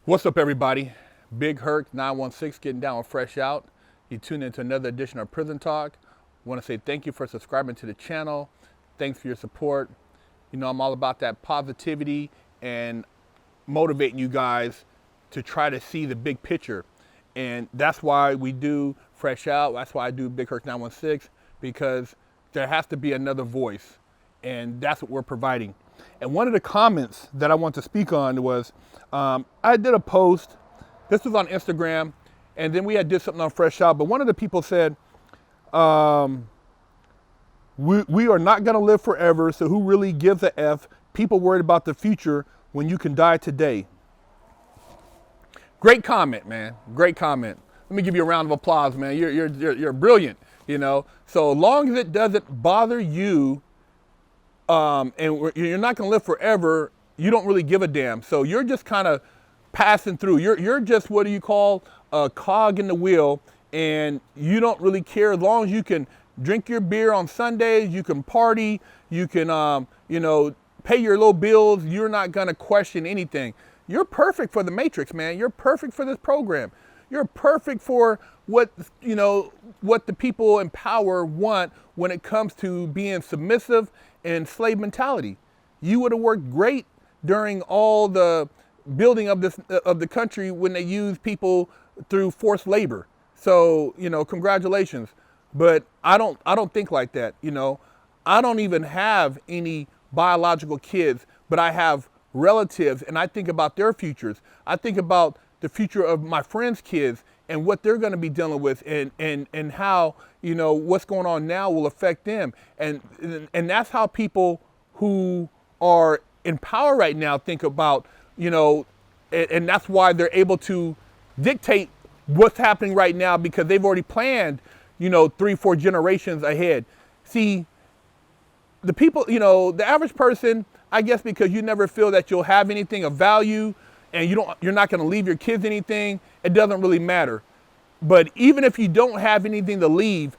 What's up, everybody? Big Herc 916 getting down with Fresh Out. You tune into another edition of Prison Talk. I want to say thank you for subscribing to the channel. Thanks for your support. You know, I'm all about that positivity and motivating you guys to try to see the big picture. And that's why we do Fresh Out. That's why I do Big Herc 916, because there has to be another voice. And that's what we're providing. And one of the comments that I want to speak on was, I did a post, this was on Instagram, and then we had did something on Fresh Out, but one of the people said, we are not gonna live forever, so who really gives a F? People worried about the future when you can die today. Great comment, man, great comment. Let me give you a round of applause, man. You're brilliant, you know? So as long as it doesn't bother you, and you're not gonna live forever, you don't really give a damn. So you're just kind of passing through. You're just, what do you call, a cog in the wheel, and you don't really care as long as you can drink your beer on Sundays, you can party, you can, you know, pay your little bills. You're not gonna question anything. You're perfect for the Matrix, man. You're perfect for this program. You're perfect for what, you know, what the people in power want when it comes to being submissive and slave mentality. You would have worked great during all the building of the country when they used people through forced labor. So, you know, congratulations. But I don't think like that, you know. I don't even have any biological kids, but I have relatives, and I think about their futures. I think about the future of my friends' kids and what they're going to be dealing with, and how, you know, what's going on now will affect them. And that's how people who are in power right now think about, you know, and that's why they're able to dictate what's happening right now, because they've already planned, you know, 3-4 generations ahead. See, the people, you know, the average person, I guess because you never feel that you'll have anything of value, and you're not going to leave your kids anything, it doesn't really matter. But even if you don't have anything to leave,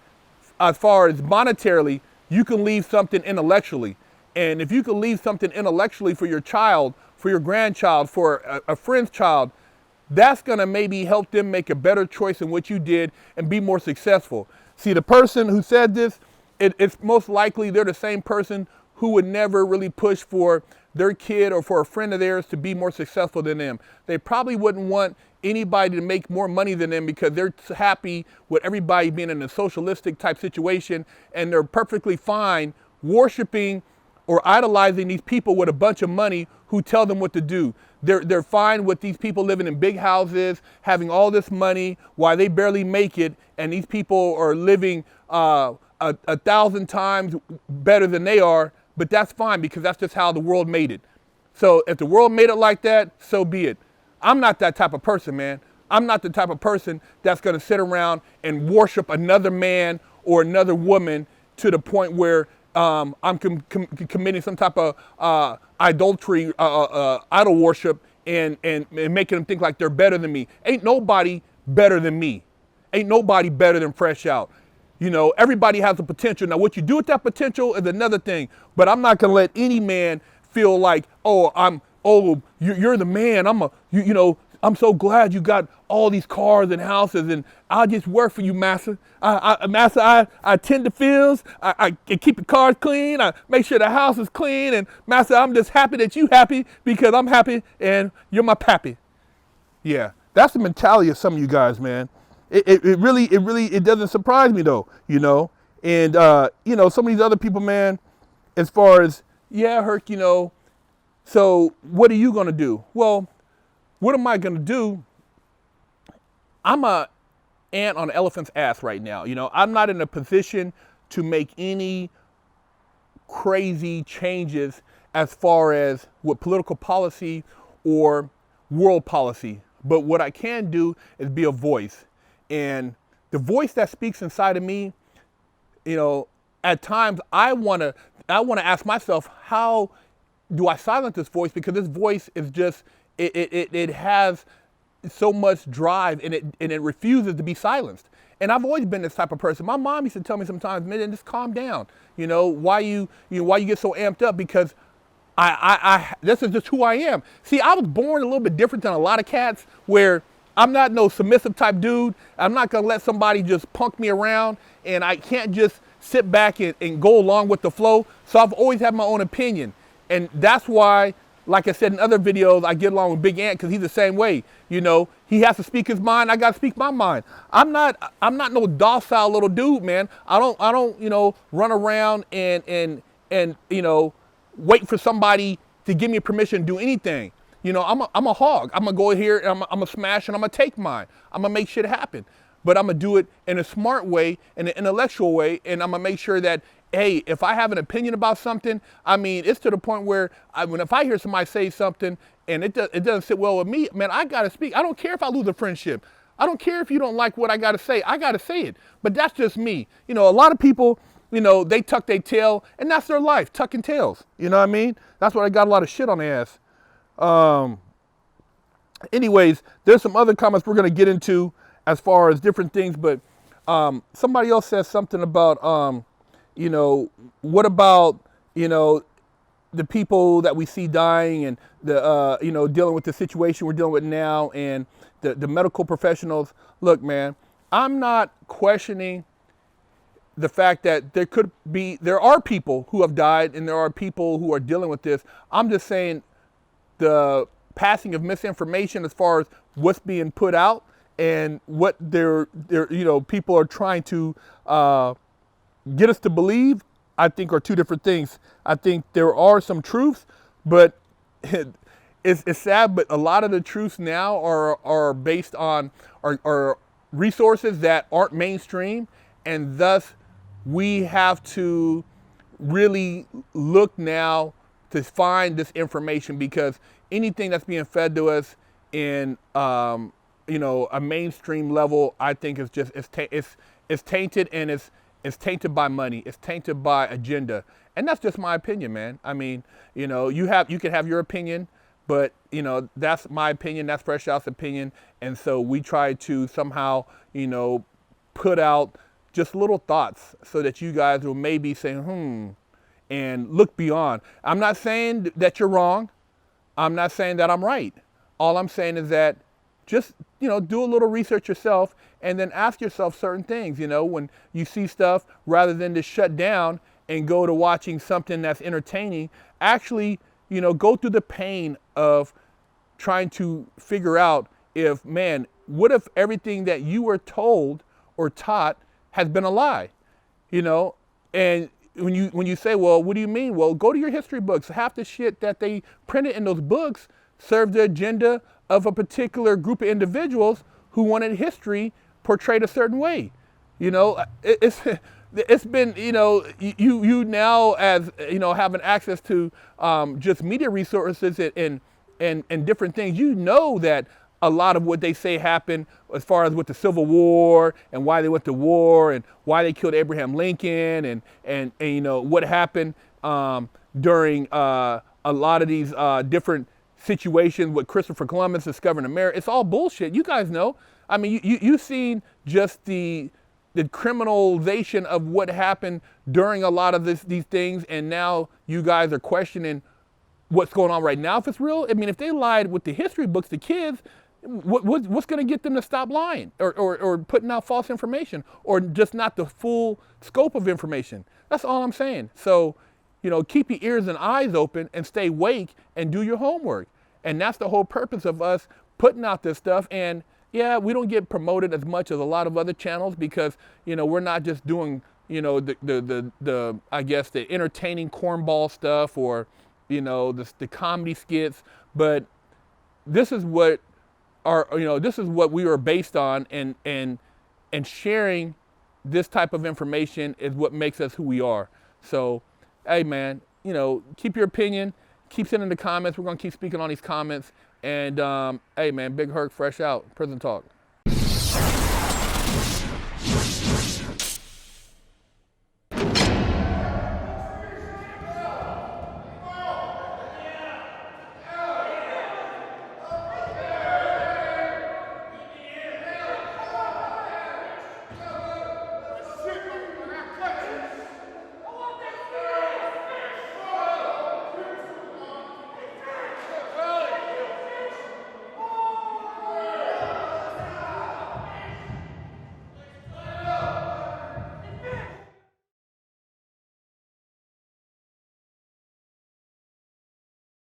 as far as monetarily, you can leave something intellectually. And if you can leave something intellectually for your child, for your grandchild, for a friend's child, that's going to maybe help them make a better choice in what you did and be more successful. See, the person who said this, it's most likely they're the same person who would never really push for their kid or for a friend of theirs to be more successful than them. They probably wouldn't want anybody to make more money than them, because they're happy with everybody being in a socialistic type situation, and they're perfectly fine worshiping or idolizing these people with a bunch of money who tell them what to do. They're fine with these people living in big houses, having all this money while they barely make it, and these people are living 1,000 times better than they are. But that's fine, because that's just how the world made it. So if the world made it like that, so be it. I'm not that type of person, man. I'm not the type of person that's going to sit around and worship another man or another woman to the point where I'm committing some type of idolatry, idol worship, and making them think like they're better than me. Ain't nobody better than me. Ain't nobody better than Fresh Out. You know, everybody has a potential. Now, what you do with that potential is another thing. But I'm not going to let any man feel like, you're the man. You know, I'm so glad you got all these cars and houses, and I'll just work for you, master. Master, I tend the fields. I keep the cars clean. I make sure the house is clean. And master, I'm just happy that you happy, because I'm happy and you're my pappy. Yeah, that's the mentality of some of you guys, man. It really doesn't surprise me though, you know. And you know, some of these other people, man, as far as, yeah, Herc, you know, so what are you gonna do? Well, what am I gonna do? I'm a ant on an elephant's ass right now. You know, I'm not in a position to make any crazy changes as far as with political policy or world policy. But what I can do is be a voice. And the voice that speaks inside of me, you know, at times I want to ask myself, how do I silence this voice? Because this voice is just, it has so much drive, and it refuses to be silenced. And I've always been this type of person. My mom used to tell me sometimes, man, just calm down. You know, why you get so amped up? Because This is just who I am. See, I was born a little bit different than a lot of cats, where I'm not no submissive type dude. I'm not gonna let somebody just punk me around, and I can't just sit back and go along with the flow. So I've always had my own opinion, and that's why, like I said in other videos, I get along with Big Ant, because he's the same way. You know, he has to speak his mind. I gotta speak my mind. I'm not no docile little dude, man. I don't you know, run around and you know, wait for somebody to give me permission to do anything. You know, I'm a hog. I'm gonna go here and I'm gonna smash and I'm gonna take mine. I'm gonna make shit happen. But I'm gonna do it in a smart way, in an intellectual way, and I'm gonna make sure that, hey, if I have an opinion about something, I mean, it's to the point where if I hear somebody say something and it doesn't sit well with me, man, I gotta speak. I don't care if I lose a friendship. I don't care if you don't like what I gotta say. I gotta say it. But that's just me. You know, a lot of people, you know, they tuck their tail, and that's their life, tucking tails. You know what I mean? That's why I got a lot of shit on their ass. Anyways, there's some other comments we're gonna get into as far as different things, but somebody else says something about, you know, what about, you know, the people that we see dying and the, you know, dealing with the situation we're dealing with now, and the medical professionals. Look, man, I'm not questioning the fact that there are people who have died and there are people who are dealing with this. I'm just saying the passing of misinformation as far as what's being put out and what you know, people are trying to get us to believe, I think are two different things. I think there are some truths, but it's sad, but a lot of the truths now are based on are resources that aren't mainstream, and thus we have to really look now to find this information, because anything that's being fed to us in you know, a mainstream level, I think is just it's tainted, and it's tainted by money. It's tainted by agenda, and that's just my opinion, man. I mean, you know, you can have your opinion, but you know, that's my opinion. That's Fresh Out's opinion, and so we try to somehow, you know, put out just little thoughts so that you guys will maybe say, and look beyond. I'm not saying that you're wrong. I'm not saying that I'm right. All I'm saying is that just, you know, do a little research yourself, and then ask yourself certain things. You know, when you see stuff, rather than just shut down and go to watching something that's entertaining, actually, you know, go through the pain of trying to figure out if, man, what if everything that you were told or taught has been a lie? You know, and when you say, well, what do you mean? Well, go to your history books. Half the shit that they printed in those books served the agenda of a particular group of individuals who wanted history portrayed a certain way. You know, it's been, you know, you now, as you know, having access to just media resources and different things, you know that a lot of what they say happened as far as with the Civil War and why they went to war and why they killed Abraham Lincoln and you know what happened during a lot of these different situations with Christopher Columbus discovering America. It's all bullshit. You guys know. I mean, you've seen just the criminalization of what happened during a lot of these things, and now you guys are questioning what's going on right now, if it's real. I mean, if they lied with the history books to kids, what's going to get them to stop lying or putting out false information, or just not the full scope of information? That's all I'm saying. So, you know, keep your ears and eyes open and stay awake and do your homework. And that's the whole purpose of us putting out this stuff. And yeah, we don't get promoted as much as a lot of other channels, because, you know, we're not just doing, you know, the I guess the entertaining cornball stuff, or, you know, the comedy skits, but this is what this is what we were based on, and sharing this type of information is what makes us who we are. So, hey man, you know, keep your opinion, keep sending the comments. We're gonna keep speaking on these comments, and hey man, Big Herc, Fresh Out, Prison Talk.